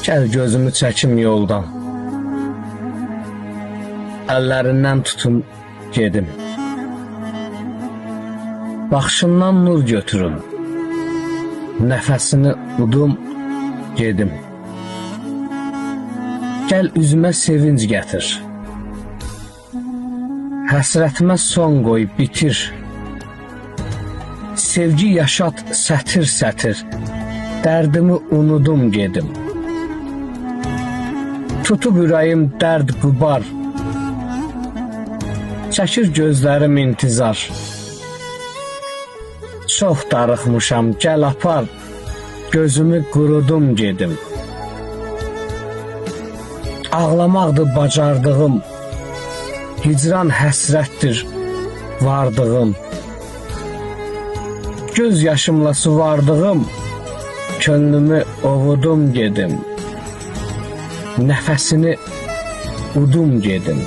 Gəl gözümü çəkim yoldan, əllərindən tutum gedim. Baxışından nur götürüm, nəfəsini udum gedim. Gəl üzümə sevinc gətir, həsrətimə son qoy bitir. Sevgi yaşat sətir-sətir, dərdimi unudum gedim. Tutub ürəyim dərd qubar, çəkir gözlərim intizar. Çox darıxmışam, gəl apar, gözümü qurudum gedim. Ağlamaqdır bacardığım, hicran həsrətdir vardığım. Göz yaşımla suvardığım, könlümü ovudum gedim. Nəfəsini udum gedim.